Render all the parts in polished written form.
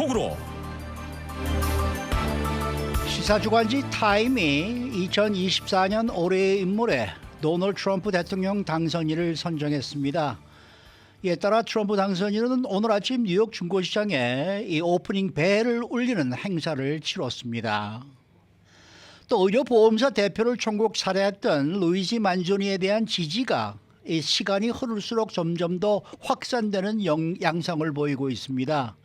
속으로. 시사주간지 타임이 2024년 올해의 인물에 도널드 트럼프 대통령 당선인을 선정했습니다. 이에 따라 트럼프 당선인은 오늘 아침 뉴욕 중고시장에 이 오프닝 벨을 울리는 행사를 치렀습니다. 또 의료보험사 대표를 총국 살해했던 루이지 만조니에 대한 지지가 이 시간이 흐를수록 점점 더 확산되는 양상을 보이고 있습니다.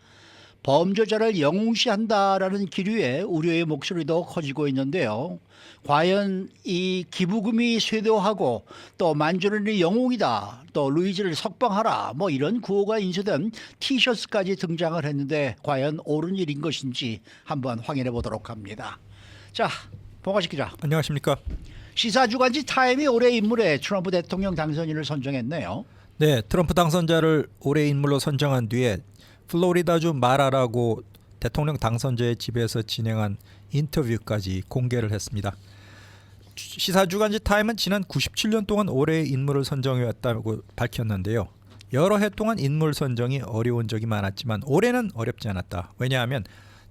범죄자를 영웅시한다라는 기류의 우려의 목소리도 커지고 있는데요. 과연 이 기부금이 쇄도하고 또 만조니의 영웅이다, 또 루이지를 석방하라, 뭐 이런 구호가 인쇄된 티셔츠까지 등장을 했는데 과연 옳은 일인 것인지 한번 확인해 보도록 합니다. 자, 봉화식 기자. 안녕하십니까. 시사주간지 타임이 올해 인물에 트럼프 대통령 당선인을 선정했네요. 네, 트럼프 당선자를 올해 인물로 선정한 뒤에 플로리다주 마라라고 대통령 당선자의 집에서 진행한 인터뷰까지 공개를 했습니다. 시사주간지 타임은 지난 97년 동안 올해의 인물을 선정해왔다고 밝혔는데요. 여러 해 동안 인물 선정이 어려운 적이 많았지만 올해는 어렵지 않았다. 왜냐하면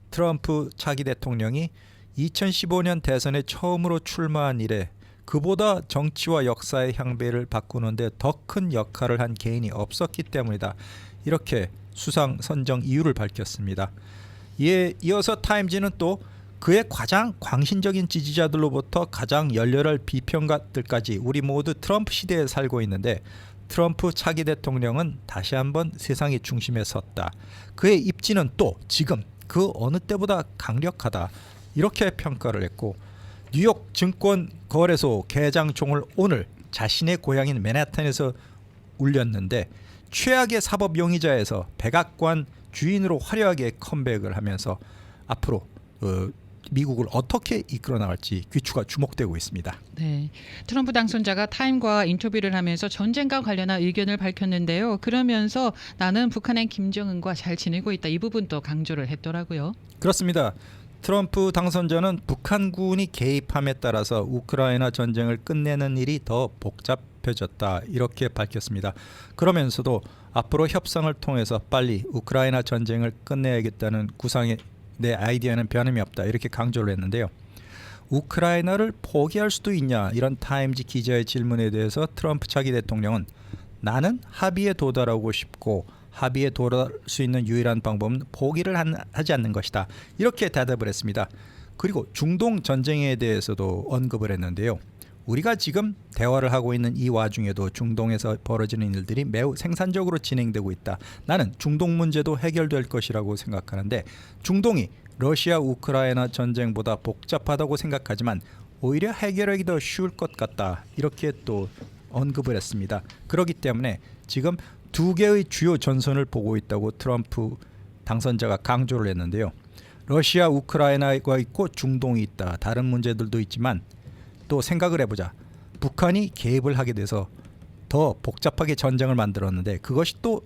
트럼프 차기 대통령이 2015년 대선에 처음으로 출마한 이래 그보다 정치와 역사의 향배를 바꾸는데 더 큰 역할을 한 개인이 없었기 때문이다. 이렇게 수상 선정 이유를 밝혔습니다. 이에 이어서 타임지는 또 그의 가장 광신적인 지지자들로부터 가장 열렬한 비평가들까지 우리 모두 트럼프 시대에 살고 있는데 트럼프 차기 대통령은 다시 한번 세상의 중심에 섰다. 그의 입지는 또 지금 그 어느 때보다 강력하다. 이렇게 평가를 했고 뉴욕 증권거래소 개장총을 오늘 자신의 고향인 맨해튼에서 울렸는데 최악의 사법 용의자에서 백악관 주인으로 화려하게 컴백을 하면서 앞으로 미국을 어떻게 이끌어 나갈지 귀추가 주목되고 있습니다. 네, 트럼프 당선자가 타임과 인터뷰를 하면서 전쟁과 관련한 의견을 밝혔는데요. 그러면서 나는 북한의 김정은과 잘 지내고 있다. 이 부분도 강조를 했더라고요. 그렇습니다. 트럼프 당선자는 북한군이 개입함에 따라서 우크라이나 전쟁을 끝내는 일이 더 복잡해졌다 이렇게 밝혔습니다. 그러면서도 앞으로 협상을 통해서 빨리 우크라이나 전쟁을 끝내야겠다는 구상의 내 아이디어는 변함이 없다 이렇게 강조를 했는데요. 우크라이나를 포기할 수도 있냐 이런 타임지 기자의 질문에 대해서 트럼프 차기 대통령은 나는 합의에 도달하고 싶고 합의에 도달할 수 있는 유일한 방법은 포기를 하지 않는 것이다. 이렇게 대답을 했습니다. 그리고 중동 전쟁에 대해서도 언급을 했는데요. 우리가 지금 대화를 하고 있는 이 와중에도 중동에서 벌어지는 일들이 매우 생산적으로 진행되고 있다. 나는 중동 문제도 해결될 것이라고 생각하는데 중동이 러시아 우크라이나 전쟁보다 복잡하다고 생각하지만 오히려 해결하기 더 쉬울 것 같다. 이렇게 또 언급을 했습니다. 그렇기 때문에 지금 두 개의 주요 전선을 보고 있다고 트럼프 당선자가 강조를 했는데요. 러시아 우크라이나가 있고 중동이 있다. 다른 문제들도 있지만 또 생각을 해보자. 북한이 개입을 하게 돼서 더 복잡하게 전쟁을 만들었는데 그것이 또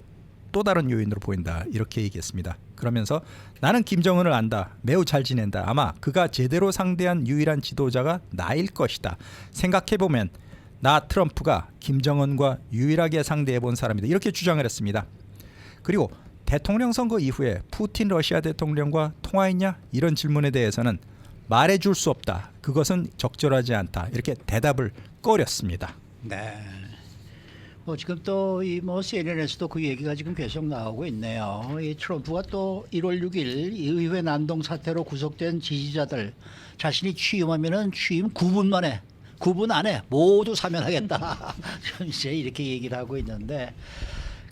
다른 요인으로 보인다. 이렇게 얘기했습니다. 그러면서 나는 김정은을 안다. 매우 잘 지낸다. 아마 그가 제대로 상대한 유일한 지도자가 나일 것이다. 생각해보면 나 트럼프가 김정은과 유일하게 상대해본 사람이다. 이렇게 주장을 했습니다. 그리고 대통령 선거 이후에 푸틴 러시아 대통령과 통화했냐? 이런 질문에 대해서는 말해줄 수 없다. 그것은 적절하지 않다. 이렇게 대답을 꺼렸습니다. 네. 지금 또 이 CNN에서도 그 얘기가 지금 계속 나오고 있네요. 이 트럼프가 또 1월 6일 이 의회 난동 사태로 구속된 지지자들 자신이 취임하면은 취임 9분 안에 모두 사면하겠다. 이제 이렇게 얘기를 하고 있는데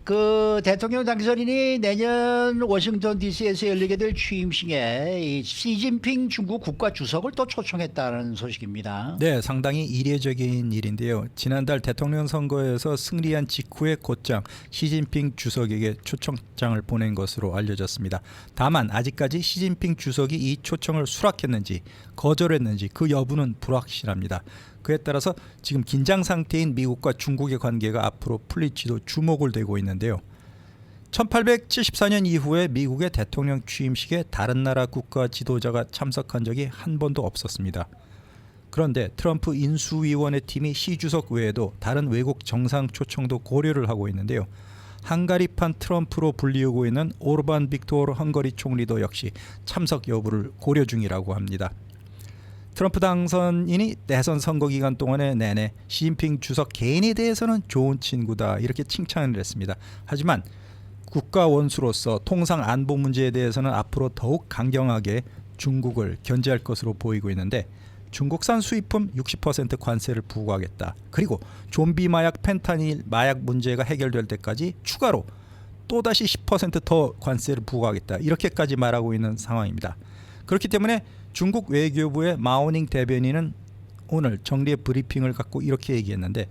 그 대통령 당선인이 내년 워싱턴 DC에서 열리게 될 취임식에 이 시진핑 중국 국가주석을 또 초청했다는 소식입니다. 네, 상당히 이례적인 일인데요. 지난달 대통령 선거에서 승리한 직후에 곧장 시진핑 주석에게 초청장을 보낸 것으로 알려졌습니다. 다만 아직까지 시진핑 주석이 이 초청을 수락했는지 거절했는지 그 여부는 불확실합니다. 그에 따라서 지금 긴장 상태인 미국과 중국의 관계가 앞으로 풀릴지도 주목을 되고 있는데요. 1874년 이후에 미국의 대통령 취임식에 다른 나라 국가 지도자가 참석한 적이 한 번도 없었습니다. 그런데 트럼프 인수위원회 팀이 시 주석 외에도 다른 외국 정상 초청도 고려를 하고 있는데요. 헝가리판 트럼프로 불리우고 있는 오르반 빅토르 헝가리 총리도 역시 참석 여부를 고려 중이라고 합니다. 트럼프 당선인이 대선 선거 기간 동안에 내내 시진핑 주석 개인에 대해서는 좋은 친구다 이렇게 칭찬을 했습니다. 하지만 국가 원수로서 통상 안보 문제에 대해서는 앞으로 더욱 강경하게 중국을 견제할 것으로 보이고 있는데 중국산 수입품 60% 관세를 부과하겠다. 그리고 좀비 마약 펜타닐 마약 문제가 해결될 때까지 추가로 또다시 10%더 관세를 부과하겠다. 이렇게까지 말하고 있는 상황입니다. 그렇기 때문에 중국 외교부의 마오닝 대변인은 오늘 정례 브리핑을 갖고 이렇게 얘기했는데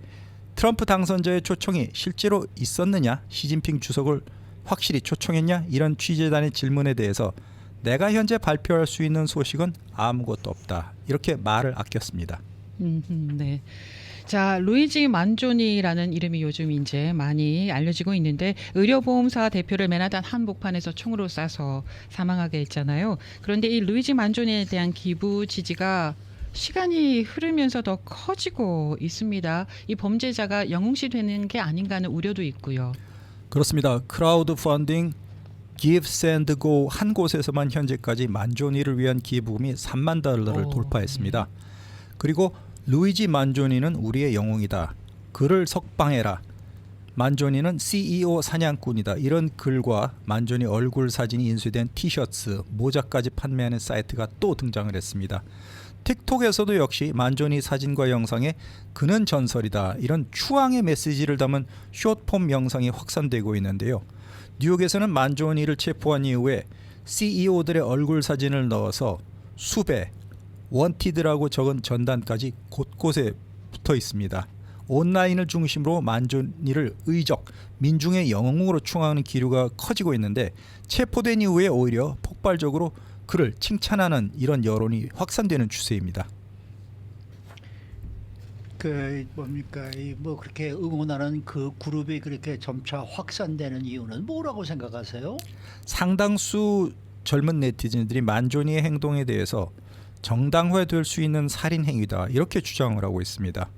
트럼프 당선자의 초청이 실제로 있었느냐? 시진핑 주석을 확실히 초청했냐? 이런 취재단의 질문에 대해서 내가 현재 발표할 수 있는 소식은 아무것도 없다. 이렇게 말을 아꼈습니다. 네. 자, 루이지 만조니라는 이름이 요즘 이제 많이 알려지고 있는데 의료보험사 대표를 맨하탄 한복판에서 총으로 쏴서 사망하게 했잖아요. 그런데 이 루이지 만조니에 대한 기부 지지가 시간이 흐르면서 더 커지고 있습니다. 이 범죄자가 영웅시되는 게 아닌가 하는 우려도 있고요. 그렇습니다. 크라우드 펀딩 Give, Send, Go 한 곳에서만 현재까지 만조니를 위한 기부금이 3만 달러를 돌파했습니다. 그리고 루이지 만조니는 우리의 영웅이다. 그를 석방해라. 만조니는 CEO 사냥꾼이다. 이런 글과 만조니 얼굴 사진이 인쇄된 티셔츠, 모자까지 판매하는 사이트가 또 등장을 했습니다. 틱톡에서도 역시 만조니 사진과 영상에 그는 전설이다. 이런 추앙의 메시지를 담은 숏폼 영상이 확산되고 있는데요. 뉴욕에서는 만조니를 체포한 이후에 CEO들의 얼굴 사진을 넣어서 수배, 원티드라고 적은 전단까지 곳곳에 붙어 있습니다. 온라인을 중심으로 만조니를 의적, 민중의 영웅으로 추앙하는 기류가 커지고 있는데 체포된 이후에 오히려 폭발적으로 그를 칭찬하는 이런 여론이 확산되는 추세입니다. 그 뭡니까 뭐 그렇게 응원하는 그 그룹이 그렇게 점차 확산되는 이유는 뭐라고 생각하세요? 상당수 젊은 네티즌들이 만조니의 행동에 대해서 정당화될 수 있는 살인 행위다 이렇게 주장을 하고 있습니다.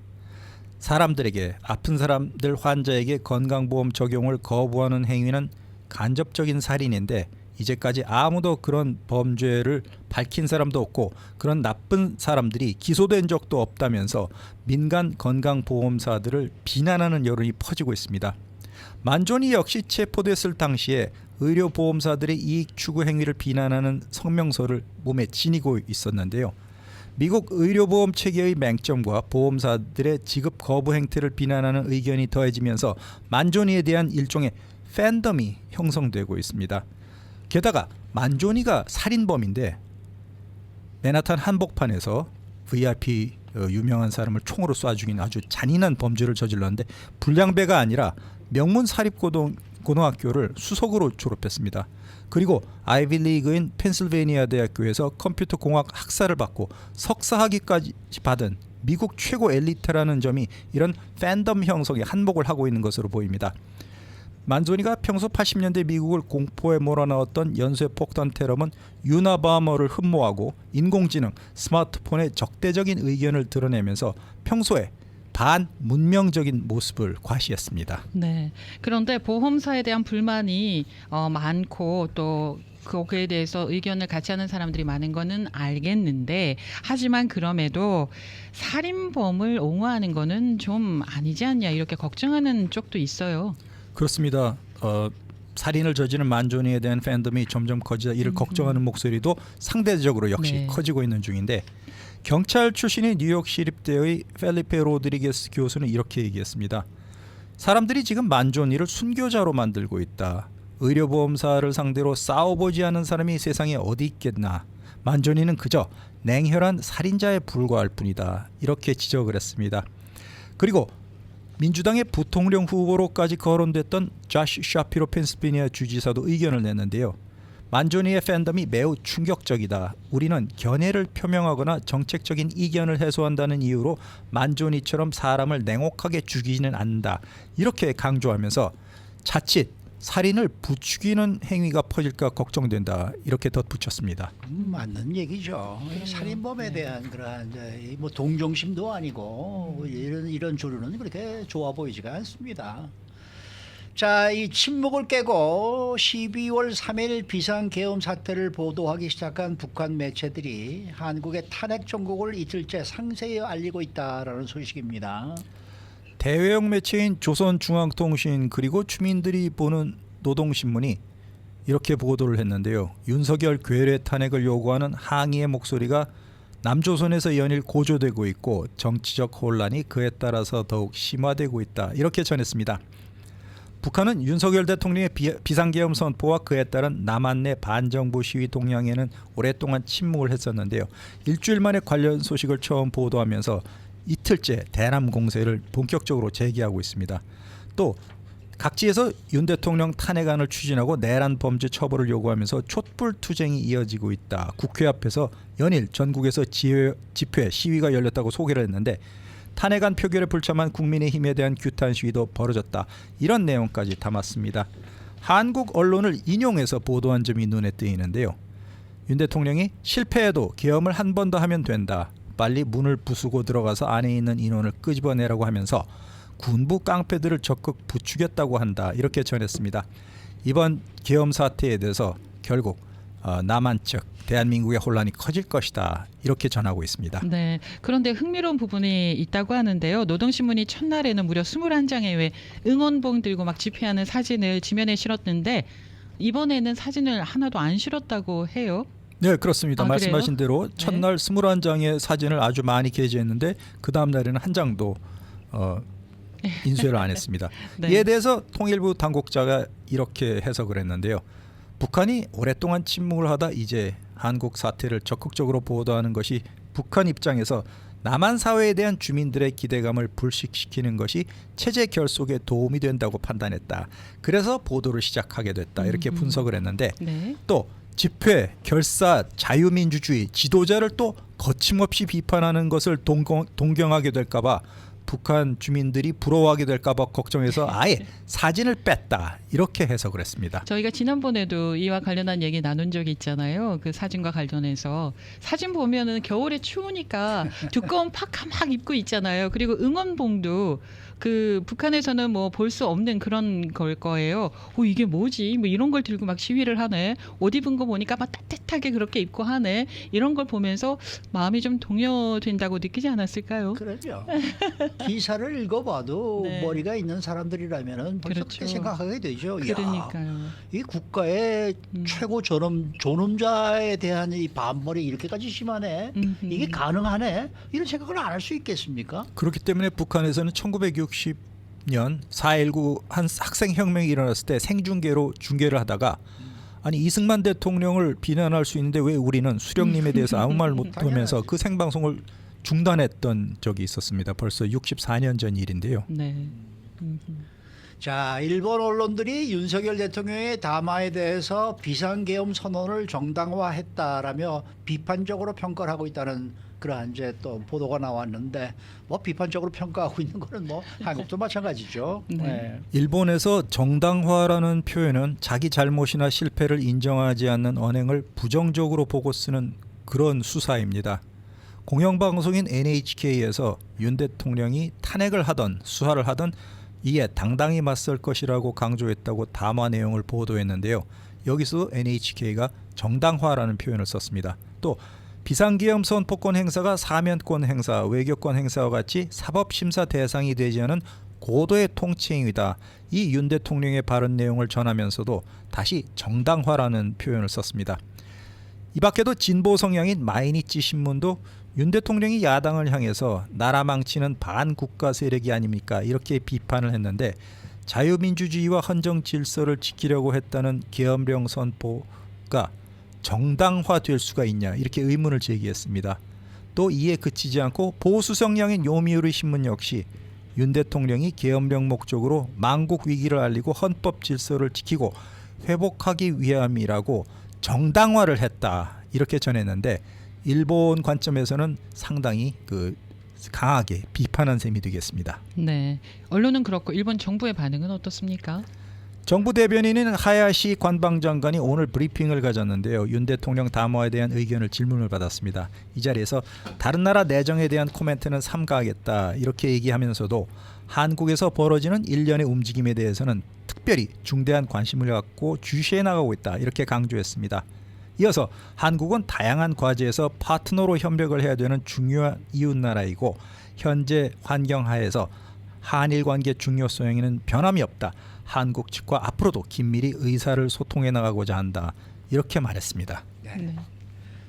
사람들에게 아픈 사람들 환자에게 건강보험 적용을 거부하는 행위는 간접적인 살인인데 이제까지 아무도 그런 범죄를 밝힌 사람도 없고 그런 나쁜 사람들이 기소된 적도 없다면서 민간 건강보험사들을 비난하는 여론이 퍼지고 있습니다. 만조니 역시 체포됐을 당시에 의료보험사들의 이익 추구 행위를 비난하는 성명서를 몸에 지니고 있었는데요. 미국 의료보험 체계의 맹점과 보험사들의 지급 거부 행태를 비난하는 의견이 더해지면서 만조니에 대한 일종의 팬덤이 형성되고 있습니다. 게다가 만조니가 살인범인데 맨하탄 한복판에서 VIP 유명한 사람을 총으로 쏴 죽인 아주 잔인한 범죄를 저질렀는데 불량배가 아니라 명문 사립고등학교를 수석으로 졸업했습니다. 그리고 아이비리그인 펜실베이니아 대학교에서 컴퓨터 공학 학사를 받고 석사학위까지 받은 미국 최고 엘리트라는 점이 이런 팬덤 형성에 한몫을 하고 있는 것으로 보입니다. 만조니가 평소 80년대 미국을 공포에 몰아넣었던 연쇄 폭탄 테러는 유나바머를 흠모하고 인공지능, 스마트폰의 적대적인 의견을 드러내면서 평소에 반문명적인 모습을 과시했습니다. 네. 그런데 보험사에 대한 불만이 많고 또 거기에 대해서 의견을 같이 하는 사람들이 많은 거는 알겠는데 하지만 그럼에도 살인범을 옹호하는 거는 좀 아니지 않냐 이렇게 걱정하는 쪽도 있어요. 그렇습니다. 살인을 저지른 만조니에 대한 팬덤이 점점 커지다 이를 걱정하는 목소리도 상대적으로 역시 네. 커지고 있는 중인데 경찰 출신의 뉴욕 시립대의 펠리페 로드리게스 교수는 이렇게 얘기했습니다. 사람들이 지금 만조니를 순교자로 만들고 있다. 의료보험사를 상대로 싸워보지 않은 사람이 세상에 어디 있겠나. 만조니는 그저 냉혈한 살인자에 불과할 뿐이다. 이렇게 지적을 했습니다. 그리고 민주당의 부통령 후보로까지 거론됐던 자시 샤피로 펜실베이니아 주지사도 의견을 냈는데요. 만조니의 팬덤이 매우 충격적이다. 우리는 견해를 표명하거나 정책적인 이견을 해소한다는 이유로 만조니처럼 사람을 냉혹하게 죽이지는 않는다. 이렇게 강조하면서 자칫 살인을 부추기는 행위가 퍼질까 걱정된다. 이렇게 덧붙였습니다. 맞는 얘기죠. 살인범에 대한 그러한 뭐 동정심도 아니고 이런 조류는 그렇게 좋아 보이지가 않습니다. 자, 이 침묵을 깨고 12월 3일 비상계엄 사태를 보도하기 시작한 북한 매체들이 한국의 탄핵 정국을 이틀째 상세히 알리고 있다라는 소식입니다. 대외형 매체인 조선중앙통신 그리고 주민들이 보는 노동신문이 이렇게 보도를 했는데요. 윤석열 괴뢰 탄핵을 요구하는 항의의 목소리가 남조선에서 연일 고조되고 있고 정치적 혼란이 그에 따라서 더욱 심화되고 있다. 이렇게 전했습니다. 북한은 윤석열 대통령의 비상계엄 선포와 그에 따른 남한 내 반정부 시위 동향에는 오랫동안 침묵을 했었는데요. 일주일 만에 관련 소식을 처음 보도하면서 이틀째 대남 공세를 본격적으로 제기하고 있습니다. 또 각지에서 윤 대통령 탄핵안을 추진하고 내란 범죄 처벌을 요구하면서 촛불 투쟁이 이어지고 있다. 국회 앞에서 연일 전국에서 집회 시위가 열렸다고 소개를 했는데 탄핵안 표결에 불참한 국민의힘에 대한 규탄 시위도 벌어졌다. 이런 내용까지 담았습니다. 한국 언론을 인용해서 보도한 점이 눈에 띄는데요. 윤 대통령이 실패해도 계엄을 한 번 더 하면 된다. 빨리 문을 부수고 들어가서 안에 있는 인원을 끄집어내라고 하면서 군부 깡패들을 적극 부추겼다고 한다. 이렇게 전했습니다. 이번 계엄 사태에 대해서 결국 남한 측 대한민국의 혼란이 커질 것이다. 이렇게 전하고 있습니다. 네. 그런데 흥미로운 부분이 있다고 하는데요. 노동신문이 첫날에는 무려 21장의 왜 응원봉 들고 막 집회하는 사진을 지면에 실었는데 이번에는 사진을 하나도 안 실었다고 해요. 네, 그렇습니다. 아, 말씀하신 대로 네. 첫날 21장의 사진을 아주 많이 게재했는데 그 다음 날에는 한 장도 인쇄를 안 했습니다. 네. 이에 대해서 통일부 당국자가 이렇게 해석을 했는데요. 북한이 오랫동안 침묵을 하다 이제 한국 사태를 적극적으로 보도하는 것이 북한 입장에서 남한 사회에 대한 주민들의 기대감을 불식시키는 것이 체제 결속에 도움이 된다고 판단했다. 그래서 보도를 시작하게 됐다. 이렇게 분석을 했는데 네. 또 집회, 결사, 자유민주주의 지도자를 또 거침없이 비판하는 것을 동경하게 될까 봐 북한 주민들이 부러워하게 될까 봐 걱정해서 아예 사진을 뺐다. 이렇게 해석을 했습니다. 저희가 지난번에도 이와 관련한 얘기 나눈 적이 있잖아요. 그 사진과 관련해서 사진 보면은 겨울에 추우니까 두꺼운 파카 막 입고 있잖아요. 그리고 응원봉도 그 북한에서는 뭐 볼 수 없는 그런 걸 거예요. 이게 뭐지? 뭐 이런 걸 들고 막 시위를 하네. 옷 입은 거 보니까 막 따뜻하게 그렇게 입고 하네. 이런 걸 보면서 마음이 좀 동요된다고 느끼지 않았을까요? 그러죠. 기사를 읽어봐도 네. 머리가 있는 사람들이라면은 벌써 그렇게 그렇죠. 생각하게 되죠. 그러니까요. 이 국가의 최고 존엄자에 대한 이 반발이 이렇게까지 심하네. 이게 가능하네. 이런 생각을 안 할 수 있겠습니까? 그렇기 때문에 북한에서는 1960년 4.19 한 학생혁명이 일어났을 때 생중계로 중계를 하다가 아니 이승만 대통령을 비난할 수 있는데 왜 우리는 수령님에 대해서 아무 말 못하면서 그 생방송을 중단했던 적이 있었습니다. 벌써 64년 전 일인데요. 네. 자, 일본 언론들이 윤석열 대통령의 담화에 대해서 비상계엄 선언을 정당화했다라며 비판적으로 평가를 하고 있다는 그러한 이제 또 보도가 나왔는데 뭐 비판적으로 평가하고 있는 거는 뭐 한국도 마찬가지죠. 네. 네. 일본에서 정당화라는 표현은 자기 잘못이나 실패를 인정하지 않는 언행을 부정적으로 보고 쓰는 그런 수사입니다. 공영방송인 NHK에서 윤 대통령이 탄핵을 하던 수사를 하던 이에 당당히 맞설 것이라고 강조했다고 담화 내용을 보도했는데요. 여기서 NHK가 정당화라는 표현을 썼습니다. 또 비상계엄 선포권 행사가 사면권 행사, 외교권 행사와 같이 사법심사 대상이 되지 않은 고도의 통치행위다. 이 윤 대통령의 발언 내용을 전하면서도 다시 정당화라는 표현을 썼습니다. 이 밖에도 진보 성향인 마이니치 신문도 윤 대통령이 야당을 향해서 나라 망치는 반국가 세력이 아닙니까? 이렇게 비판을 했는데 자유민주주의와 헌정 질서를 지키려고 했다는 계엄령 선포가 정당화될 수가 있냐 이렇게 의문을 제기했습니다. 또 이에 그치지 않고 보수 성향인 요미우리 신문 역시 윤 대통령이 계엄령 목적으로 망국 위기를 알리고 헌법 질서를 지키고 회복하기 위함이라고 정당화를 했다 이렇게 전했는데 일본 관점에서는 상당히 강하게 비판한 셈이 되겠습니다. 네. 언론은 그렇고 일본 정부의 반응은 어떻습니까? 정부 대변인인 하야시 관방장관이 오늘 브리핑을 가졌는데요. 윤 대통령 담화에 대한 의견을 질문을 받았습니다. 이 자리에서 다른 나라 내정에 대한 코멘트는 삼가하겠다 이렇게 얘기하면서도 한국에서 벌어지는 일련의 움직임에 대해서는 특별히 중대한 관심을 갖고 주시해 나가고 있다 이렇게 강조했습니다. 이어서 한국은 다양한 과제에서 파트너로 협력을 해야 되는 중요한 이웃나라이고 현재 환경 하에서 한일 관계 중요성에는 변함이 없다. 한국 측과 앞으로도 긴밀히 의사를 소통해 나가고자 한다. 이렇게 말했습니다. 네. 네.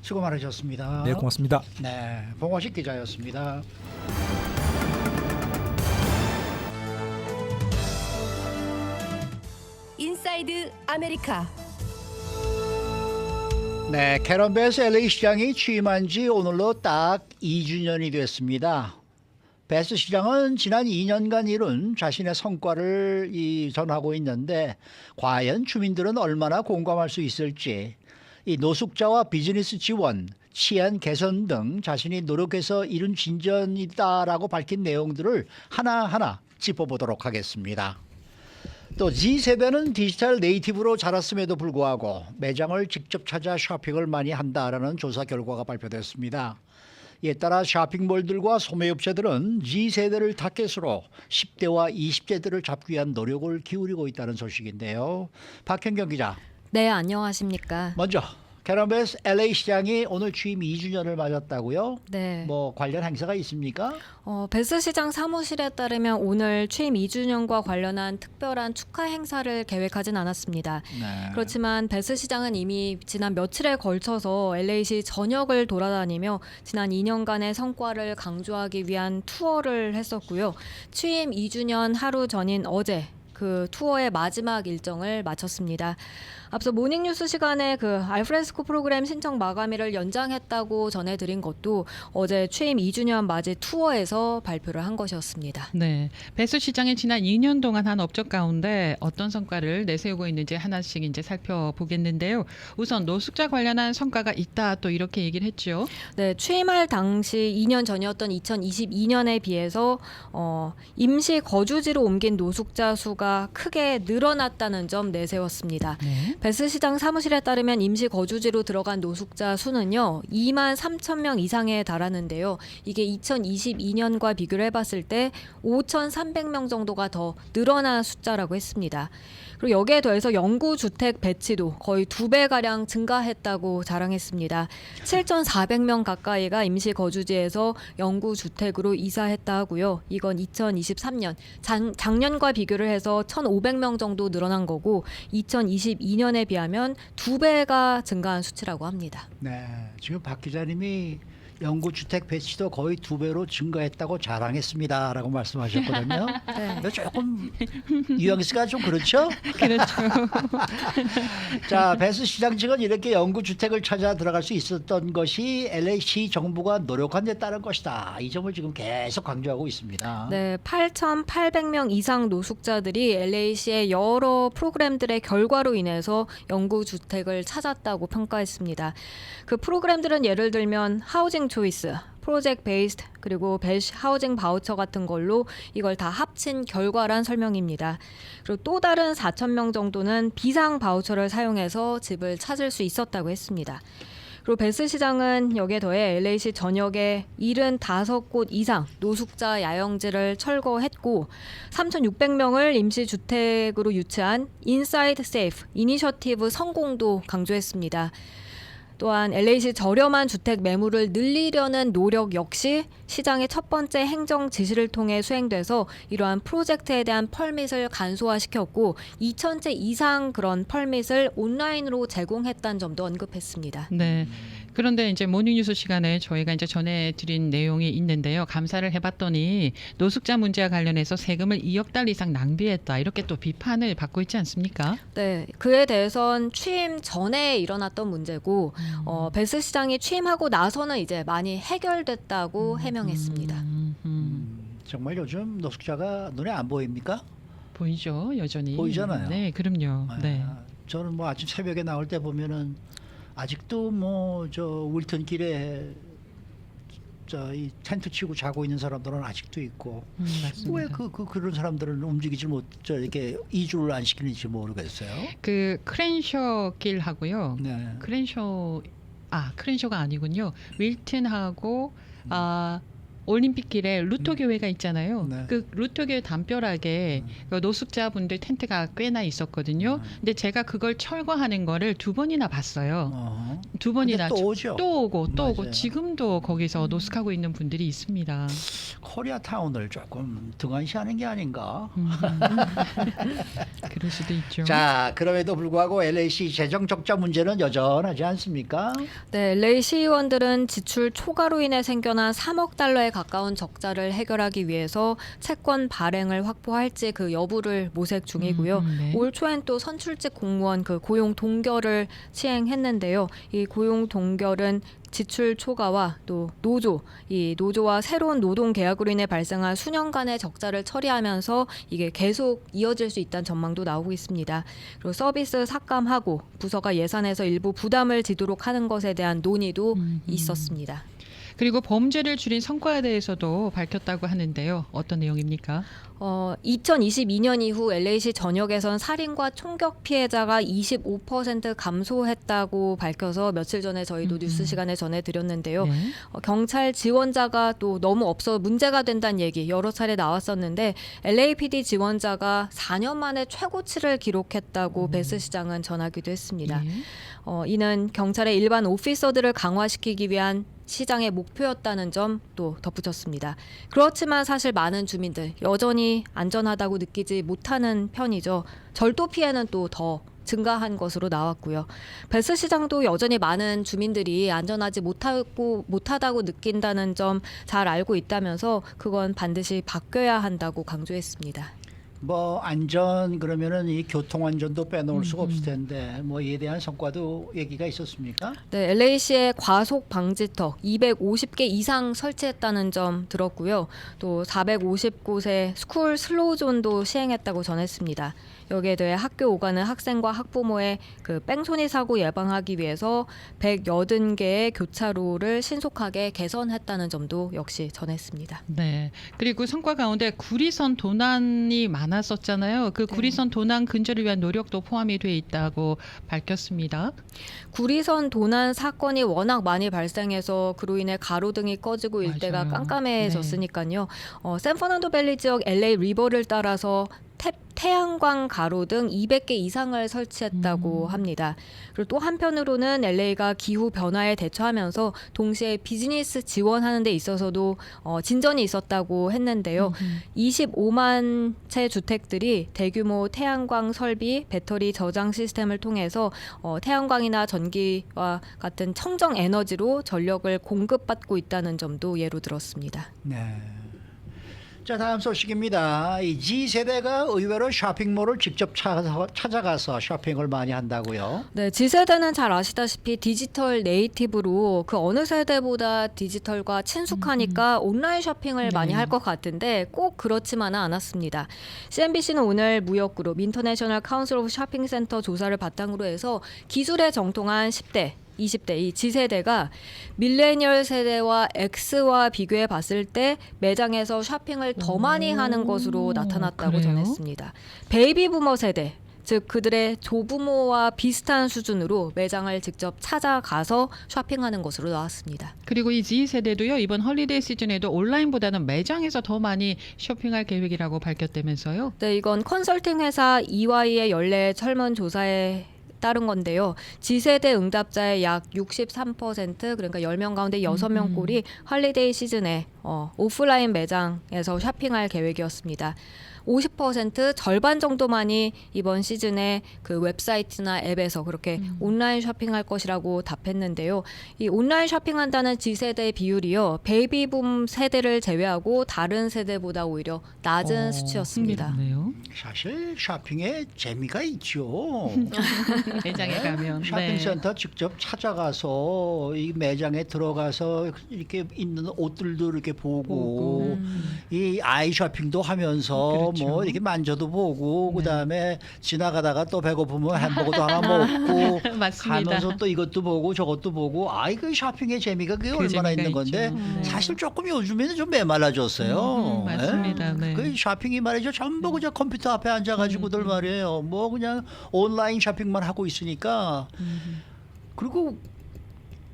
수고 많으셨습니다. 네, 고맙습니다. 네, 봉화식 기자였습니다. 인사이드 아메리카. 네, 캐런 베스 LA 시장이 취임한 지 오늘로 딱 2주년이 됐습니다. 베스 시장은 지난 2년간 이룬 자신의 성과를 전하고 있는데 과연 주민들은 얼마나 공감할 수 있을지 이 노숙자와 비즈니스 지원, 치안 개선 등 자신이 노력해서 이룬 진전이다라고 밝힌 내용들을 하나하나 짚어보도록 하겠습니다. 또 Z세대는 디지털 네이티브로 자랐음에도 불구하고 매장을 직접 찾아 쇼핑을 많이 한다라는 조사 결과가 발표됐습니다. 이에 따라 쇼핑몰들과 소매업체들은 Z세대를 타겟으로 10대와 20대들을 잡기 위한 노력을 기울이고 있다는 소식인데요. 박현경 기자. 네, 안녕하십니까. 먼저 캐런 베스 LA 시장이 오늘 취임 2주년을 맞았다고요? 네. 뭐 관련 행사가 있습니까? 베스 시장 사무실에 따르면 오늘 취임 2주년과 관련한 특별한 축하 행사를 계획하진 않았습니다. 네. 그렇지만 베스 시장은 이미 지난 며칠에 걸쳐서 LA시 전역을 돌아다니며 지난 2년간의 성과를 강조하기 위한 투어를 했었고요. 취임 2주년 하루 전인 어제 그 투어의 마지막 일정을 마쳤습니다. 앞서 모닝뉴스 시간에 그 알프레스코 프로그램 신청 마감일을 연장했다고 전해드린 것도 어제 취임 2주년 맞이 투어에서 발표를 한 것이었습니다. 네, 베스 시장이 지난 2년 동안 한 업적 가운데 어떤 성과를 내세우고 있는지 하나씩 이제 살펴보겠는데요. 우선 노숙자 관련한 성과가 있다 또 이렇게 얘기를 했죠. 네, 취임할 당시 2년 전이었던 2022년에 비해서 임시 거주지로 옮긴 노숙자 수가 크게 늘어났다는 점 내세웠습니다. 네. 베스 시장 사무실에 따르면 임시 거주지로 들어간 노숙자 수는요 2만 3천 명 이상에 달하는데요. 이게 2022년과 비교를 해봤을 때 5,300명 정도가 더 늘어난 숫자라고 했습니다. 그리고 여기에 더해서 영구 주택 배치도 거의 2배가량 증가했다고 자랑했습니다. 7,400명 가까이가 임시 거주지에서 영구 주택으로 이사했다 하고요. 이건 2023년 작년과 비교를 해서 1,500명 정도 늘어난 거고 2022년에 비하면 2배가 증가한 수치라고 합니다. 네, 지금 박 기자님이 영구주택 배치도 거의 2배로 증가했다고 자랑했습니다라고 말씀하셨거든요. 네. 근데 조금 뉘앙스가 좀 그렇죠? 그렇죠. 자, 베스 시장 측은 이렇게 영구주택을 찾아 들어갈 수 있었던 것이 LA시 정부가 노력한 데 따른 것이다. 이 점을 지금 계속 강조하고 있습니다. 네, 8,800명 이상 노숙자들이 LA시의 여러 프로그램들의 결과로 인해서 영구 주택을 찾았다고 평가했습니다. 그 프로그램들은 예를 들면 하우징 초이스, 프로젝트 베이스드 그리고 배시 하우징 바우처 같은 걸로 이걸 다 합친 결과란 설명입니다. 그리고 또 다른 4,000명 정도는 비상 바우처를 사용해서 집을 찾을 수 있었다고 했습니다. 그리고 베스 시장은 여기에 더해 LA시 전역에 75곳 이상 노숙자 야영지를 철거했고 3,600명을 임시주택으로 유치한 인사이드 세이프 이니셔티브 성공도 강조했습니다. 또한 LA시 저렴한 주택 매물을 늘리려는 노력 역시 시장의 첫 번째 행정 지시를 통해 수행돼서 이러한 프로젝트에 대한 펄밋을 간소화시켰고 2,000채 이상 그런 펄밋을 온라인으로 제공했다는 점도 언급했습니다. 네. 그런데 이제 모닝뉴스 시간에 저희가 이제 전해드린 내용이 있는데요. 감사를 해봤더니 노숙자 문제와 관련해서 세금을 2억 달러 이상 낭비했다. 이렇게 또 비판을 받고 있지 않습니까? 네, 그에 대해선 취임 전에 일어났던 문제고 베스 시장이 취임하고 나서는 이제 많이 해결됐다고 해명했습니다. 정말 요즘 노숙자가 눈에 안 보입니까? 보이죠, 여전히. 보이잖아요. 네, 그럼요. 네. 저는 뭐 아침 새벽에 나올 때 보면은 아직도 뭐 저 울튼 길에 저 이 텐트 치고 자고 있는 사람들은 아직도 있고 맞습니다. 왜 그런 사람들은 움직이지 못 저 이렇게 이주를 안 시키는지 모르겠어요. 그 크랜셔 길하고요. 네. 크랜셔가 아니군요. 윌튼하고 올림픽길에 루터 교회가 있잖아요. 네. 그 루터 교회 담벼락에 그 노숙자분들 텐트가 꽤나 있었거든요. 근데 제가 그걸 철거하는 거를 2번이나 봤어요. 2번이나 근데 또 오죠. 또 오고 맞아요. 지금도 거기서 노숙하고 있는 분들이 있습니다. 코리아타운을 조금 등한시하는 게 아닌가. 그럴 수도 있죠. 자, 그럼에도 불구하고 LAC 재정 적자 문제는 여전하지 않습니까? 네, LA 시의원들은 지출 초과로 인해 생겨난 3억 달러에 가까운 적자를 해결하기 위해서 채권 발행을 확보할지 그 여부를 모색 중이고요. 네. 올 초엔 또 선출직 공무원 그 고용 동결을 시행했는데요. 이 고용 동결은 지출 초과와 또 이 노조와 새로운 노동 계약으로 인해 발생한 수년간의 적자를 처리하면서 이게 계속 이어질 수 있다는 전망도 나오고 있습니다. 그리고 서비스 삭감하고 부서가 예산에서 일부 부담을 지도록 하는 것에 대한 논의도 있었습니다. 그리고 범죄를 줄인 성과에 대해서도 밝혔다고 하는데요. 어떤 내용입니까? 2022년 이후 LA시 전역에선 살인과 총격 피해자가 25% 감소했다고 밝혀서 며칠 전에 저희도 뉴스 시간에 전해드렸는데요. 네. 경찰 지원자가 또 너무 없어 문제가 된다는 얘기 여러 차례 나왔었는데 LAPD 지원자가 4년 만에 최고치를 기록했다고 베스 시장은 전하기도 했습니다. 네. 이는 경찰의 일반 오피서들을 강화시키기 위한 시장의 목표였다는 점 또 덧붙였습니다. 그렇지만 사실 많은 주민들 여전히 안전하다고 느끼지 못하는 편이죠. 절도 피해는 또 더 증가한 것으로 나왔고요. 베스 시장도 여전히 많은 주민들이 안전하지 못하다고 느낀다는 점 잘 알고 있다면서 그건 반드시 바뀌어야 한다고 강조했습니다. 뭐 안전 그러면은 이 교통 안전도 빼놓을 수가 없을 텐데 뭐 이에 대한 성과도 얘기가 있었습니까? 네, LA시의 과속 방지턱 250개 이상 설치했다는 점 들었고요. 또 450곳의 스쿨 슬로우존도 시행했다고 전했습니다. 여기에 대해 학교 오가는 학생과 학부모의 그 뺑소니 사고 예방하기 위해서 180개의 교차로를 신속하게 개선했다는 점도 역시 전했습니다. 네. 그리고 성과 가운데 구리선 도난이 많았었잖아요. 그 구리선 도난 근절을 위한 노력도 포함이 돼 있다고 밝혔습니다. 구리선 도난 사건이 워낙 많이 발생해서 그로 인해 가로등이 꺼지고 일대가 맞아요. 깜깜해졌으니까요. 샌퍼난도 밸리 지역 LA 리버를 따라서 태양광 가로등 200개 이상을 설치했다고 합니다. 그리고 또 한편으로는 LA가 기후 변화에 대처하면서 동시에 비즈니스 지원하는 데 있어서도 진전이 있었다고 했는데요. 25만 채 주택들이 대규모 태양광 설비, 배터리 저장 시스템을 통해서 태양광이나 전기와 같은 청정 에너지로 전력을 공급받고 있다는 점도 예로 들었습니다. 네. 자, 다음 소식입니다. 이 G세대가 의외로 쇼핑몰을 직접 찾아가서 쇼핑을 많이 한다고요? 네, G세대는 잘 아시다시피 디지털 네이티브로 그 어느 세대보다 디지털과 친숙하니까 온라인 쇼핑을 많이 할 것 같은데 꼭 그렇지만은 않았습니다. CNBC는 오늘 무역그룹 인터내셔널 카운슬 오브 쇼핑센터 조사를 바탕으로 해서 기술에 정통한 10대 20대 이 G세대가 밀레니얼 세대와 X와 비교해 봤을 때 매장에서 쇼핑을 더 많이 하는 것으로 나타났다고 그래요? 전했습니다. 베이비 부머 세대 즉 그들의 조부모와 비슷한 수준으로 매장을 직접 찾아가서 쇼핑하는 것으로 나왔습니다. 그리고 이 Z세대도요. 이번 헐리데이 시즌에도 온라인보다는 매장에서 더 많이 쇼핑할 계획이라고 밝혔다면서요. 네, 이건 컨설팅 회사 EY의 연례 설문조사에 따른 건데요. G세대 응답자의 약 63% 그러니까 10명 가운데 6명 꼴이 헐리데이 시즌에 오프라인 매장에서 쇼핑할 계획이었습니다. 50% 절반 정도만이 이번 시즌에 그 웹사이트나 앱에서 그렇게 온라인 쇼핑할 것이라고 답했는데요. 이 온라인 쇼핑한다는 G세대의 비율이요. 베이비붐 세대를 제외하고 다른 세대보다 오히려 낮은 수치였습니다. 흥미롭네요. 사실 쇼핑에 재미가 있죠. 매장에 가면. 쇼핑센터 직접 찾아가서 이 매장에 들어가서 이렇게 있는 옷들도 이렇게 보고 이 아이 쇼핑도 하면서 그렇죠. 뭐 이렇게 만져도 보고 그다음에 지나가다가 또 배고프면 햄버거도 하나 먹고 맞습니다. 가면서 또 이것도 보고 저것도 보고 아이 그 쇼핑의 재미가 그게 얼마나 재미가 있는 건데 있죠. 네. 사실 조금 요즘에는 좀 메말라졌어요. 맞습니다. 네. 그 쇼핑이 말이죠 전부 그저 컴퓨터 앞에 앉아가지고들 말이에요. 뭐 그냥 온라인 쇼핑만 하고 있으니까 그리고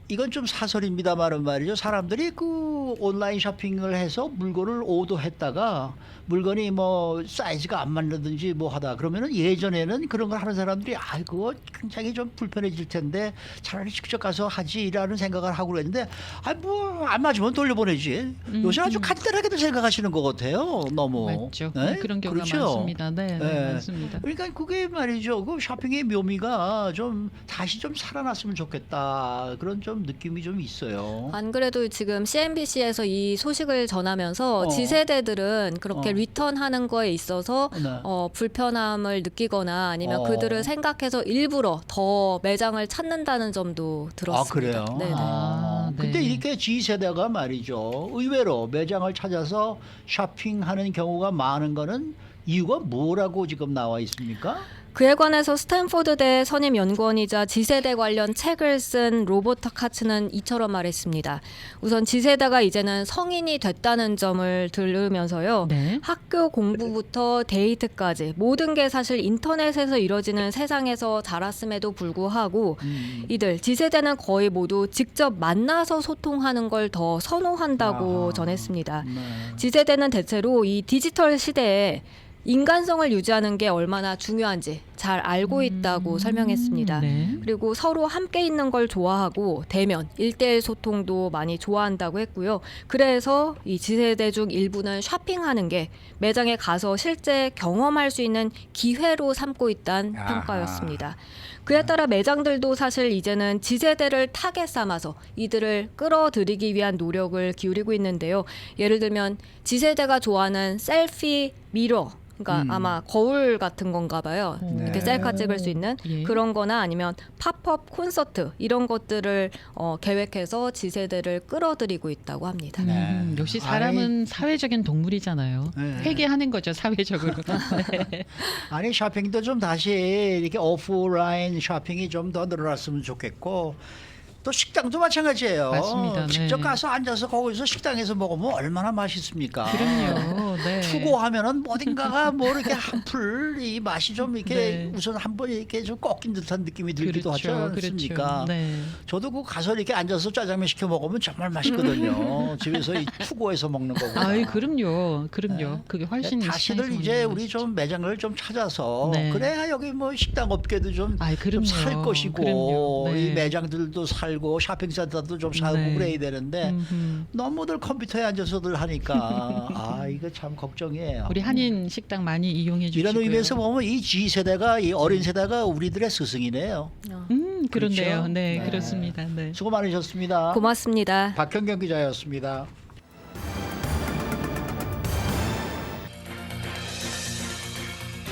이건 좀 사설입니다만은 말이죠. 사람들이 그 온라인 쇼핑을 해서 물건을 오더했다가 물건이 뭐 사이즈가 안 맞는든지 뭐 하다 그러면은 예전에는 그런 걸 하는 사람들이 아 그거 굉장히 좀 불편해질 텐데 차라리 직접 가서 하지라는 생각을 하고 그랬는데 아 뭐 안 맞으면 돌려보내지. 요새 아주 간단하게도 생각하시는 것 같아요. 너무 맞죠. 네? 그런 경우가 그렇죠? 많습니다. 네, 네. 맞습니다. 그러니까 그게 말이죠. 그 쇼핑의 묘미가 좀 다시 좀 살아났으면 좋겠다. 그런 좀 느낌이 좀 있어요. 안 그래도 지금 CNBC에서 이 소식을 전하면서 지세대들은 그렇게 리턴하는 거에 있어서 네. 불편함을 느끼거나 아니면 어. 그들을 생각해서 일부러 더 매장을 찾는다는 점도 들었습니다. 아 그래요? 네네. 아, 네. 근데 이렇게 G세대가 말이죠. 의외로 매장을 찾아서 쇼핑하는 경우가 많은 거는 이유가 뭐라고 지금 나와 있습니까? 그에 관해서 스탠포드대 선임 연구원이자 G세대 관련 책을 쓴 로버트 카츠는 이처럼 말했습니다. 우선 G세대가 이제는 성인이 됐다는 점을 들으면서요. 네. 학교 공부부터 데이트까지 모든 게 사실 인터넷에서 이뤄지는 세상에서 자랐음에도 불구하고 이들 G세대는 거의 모두 직접 만나서 소통하는 걸 더 선호한다고 아하. 전했습니다. 네. G세대는 대체로 이 디지털 시대에 인간성을 유지하는 게 얼마나 중요한지 잘 알고 있다고 설명했습니다. 네. 그리고 서로 함께 있는 걸 좋아하고 대면, 1대1 소통도 많이 좋아한다고 했고요. 그래서 이 G세대 중 일부는 쇼핑하는 게 매장에 가서 실제 경험할 수 있는 기회로 삼고 있다는 아하. 평가였습니다. 그에 따라 매장들도 사실 이제는 G세대를 타겟 삼아서 이들을 끌어들이기 위한 노력을 기울이고 있는데요. 예를 들면 G세대가 좋아하는 셀피 미러, 그러니까 아마 거울 같은 건가 봐요. 이렇게 네. 셀카 찍을 수 있는 예. 그런 거나 아니면 팝업 콘서트 이런 것들을 계획해서 G세대를 끌어들이고 있다고 합니다. 네. 역시 사람은 사회적인 동물이잖아요. 네. 회개하는 거죠, 사회적으로. 네. 아니 쇼핑도 좀 다시 이렇게 오프라인 쇼핑이 좀 더 늘어났으면 좋겠고 또 식당도 마찬가지예요. 맞습니다. 네. 직접 가서 앉아서 거기서 식당에서 먹으면 얼마나 맛있습니까? 그럼요. 네. 투고하면은 어딘가가 뭐 이렇게 한풀 이 맛이 좀 이렇게 네. 우선 한번 이렇게 좀 꺾인 듯한 느낌이 들기도 하지 않습니까? 그렇죠. 네. 저도 그 가서 이렇게 앉아서 짜장면 시켜 먹으면 정말 맛있거든요. 집에서 이 투고해서 먹는 거고. 아이, 그럼요. 그럼요. 그게 훨씬 다시들 시장에서 이제 먹는 우리 맛이죠. 좀 매장을 좀 찾아서 네. 그래야 여기 뭐 식당 업계도 좀 아이, 그럼요. 살 것이고 그럼요. 네. 이 매장들도 살고 쇼핑센터도 좀 살고 네. 그래야 되는데 음흠. 너무들 컴퓨터에 앉아서들 하니까 아 이거 참 걱정이에요. 우리 한인 식당 많이 이용해 주시고요. 이런 의미에서 보면 이 G세대가 이 어린 세대가 우리들의 스승이네요. 그런데요. 그렇죠? 네, 네. 그렇습니다. 네. 수고 많으셨습니다. 고맙습니다. 박현경 기자였습니다.